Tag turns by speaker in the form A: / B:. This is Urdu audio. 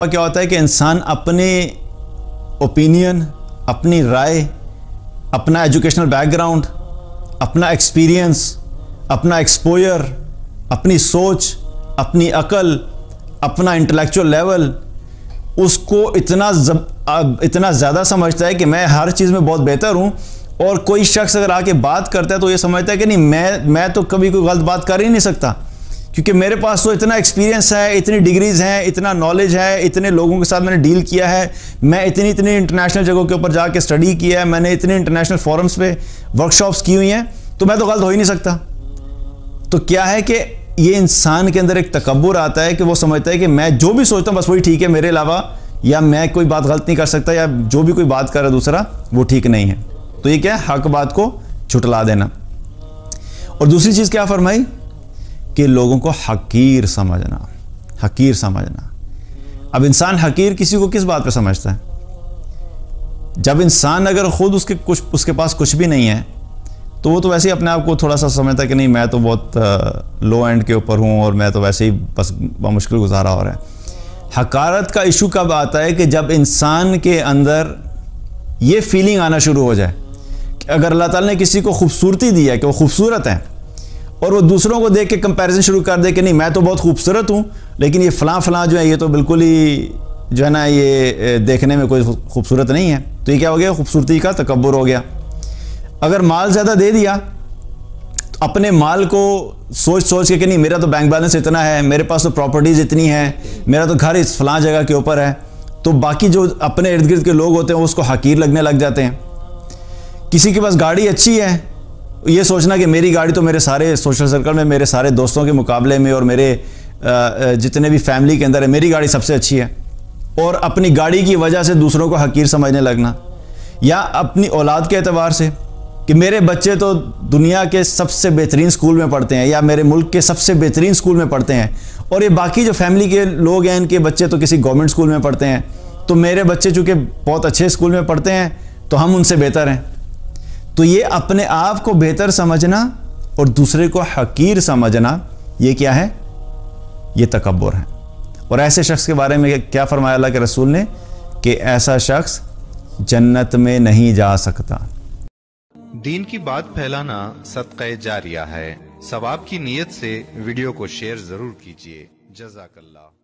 A: کیا ہوتا ہے کہ انسان اپنے اوپینین، اپنی رائے، اپنا ایجوکیشنل بیک گراؤنڈ، اپنا ایکسپیرینس، اپنا ایکسپوئر، اپنی سوچ، اپنی عقل، اپنا انٹلیکچول لیول، اس کو اتنا زیادہ سمجھتا ہے کہ میں ہر چیز میں بہت بہتر ہوں، اور کوئی شخص اگر آ کے بات کرتا ہے تو یہ سمجھتا ہے کہ نہیں، میں تو کبھی کوئی غلط بات کر ہی نہیں سکتا، کیونکہ میرے پاس تو اتنا ایکسپیرینس ہے، اتنی ڈگریز ہیں، اتنا نالج ہے، اتنے لوگوں کے ساتھ میں نے ڈیل کیا ہے، میں اتنی انٹرنیشنل جگہوں کے اوپر جا کے اسٹڈی کیا ہے، میں نے اتنے انٹرنیشنل فورمز پہ ورکشاپس کی ہوئی ہیں، تو میں تو غلط ہو ہی نہیں سکتا۔ تو کیا ہے کہ یہ انسان کے اندر ایک تکبر آتا ہے کہ وہ سمجھتا ہے کہ میں جو بھی سوچتا ہوں بس وہی ٹھیک ہے میرے علاوہ، یا میں کوئی بات غلط نہیں کر سکتا، یا جو بھی کوئی بات کر رہا ہے دوسرا وہ ٹھیک نہیں ہے۔ تو یہ کیا ہے؟ حق بات کو جھٹلا دینا۔ اور دوسری چیز کیا فرمائی؟ کہ لوگوں کو حقیر سمجھنا، حقیر سمجھنا۔ اب انسان حقیر کسی کو کس بات پہ سمجھتا ہے؟ جب انسان اگر خود اس کے پاس کچھ بھی نہیں ہے تو وہ تو ویسے ہی اپنے آپ کو تھوڑا سا سمجھتا ہے کہ نہیں، میں تو بہت لو اینڈ کے اوپر ہوں، اور میں تو ویسے ہی بس بمشکل گزارا ہو رہا ہے۔ حقارت کا ایشو کب آتا ہے؟ کہ جب انسان کے اندر یہ فیلنگ آنا شروع ہو جائے کہ اگر اللہ تعالیٰ نے کسی کو خوبصورتی دی ہے کہ وہ خوبصورت ہے، اور وہ دوسروں کو دیکھ کے کمپیریزن شروع کر دے کہ نہیں، میں تو بہت خوبصورت ہوں، لیکن یہ فلاں جو ہے یہ تو بالکل ہی جو ہے نا یہ دیکھنے میں کوئی خوبصورت نہیں ہے، تو یہ کیا ہو گیا؟ خوبصورتی کا تکبر ہو گیا۔ اگر مال زیادہ دے دیا تو اپنے مال کو سوچ کے کہ نہیں، میرا تو بینک بیلنس اتنا ہے، میرے پاس تو پراپرٹیز اتنی ہیں، میرا تو گھر اس فلاں جگہ کے اوپر ہے، تو باقی جو اپنے ارد گرد کے لوگ ہوتے ہیں وہ اس کو حقیر لگنے لگ جاتے ہیں۔ کسی کے پاس گاڑی اچھی ہے، یہ سوچنا کہ میری گاڑی تو میرے سارے سوشل سرکل میں، میرے سارے دوستوں کے مقابلے میں، اور میرے جتنے بھی فیملی کے اندر ہے، میری گاڑی سب سے اچھی ہے، اور اپنی گاڑی کی وجہ سے دوسروں کو حقیر سمجھنے لگنا۔ یا اپنی اولاد کے اعتبار سے کہ میرے بچے تو دنیا کے سب سے بہترین سکول میں پڑھتے ہیں، یا میرے ملک کے سب سے بہترین سکول میں پڑھتے ہیں، اور یہ باقی جو فیملی کے لوگ ہیں ان کے بچے تو کسی گورنمنٹ سکول میں پڑھتے ہیں، تو میرے بچے چونکہ بہت اچھے سکول میں پڑھتے ہیں تو ہم ان سے بہتر ہیں۔ تو یہ اپنے آپ کو بہتر سمجھنا اور دوسرے کو حقیر سمجھنا، یہ کیا ہے؟ یہ تکبر ہے۔ اور ایسے شخص کے بارے میں کیا فرمایا اللہ کے رسول نے؟ کہ ایسا شخص جنت میں نہیں جا سکتا۔
B: دین کی بات پھیلانا صدقہ جاریہ ہے۔ ثواب کی نیت سے ویڈیو کو شیئر ضرور کیجیے۔ جزاک اللہ۔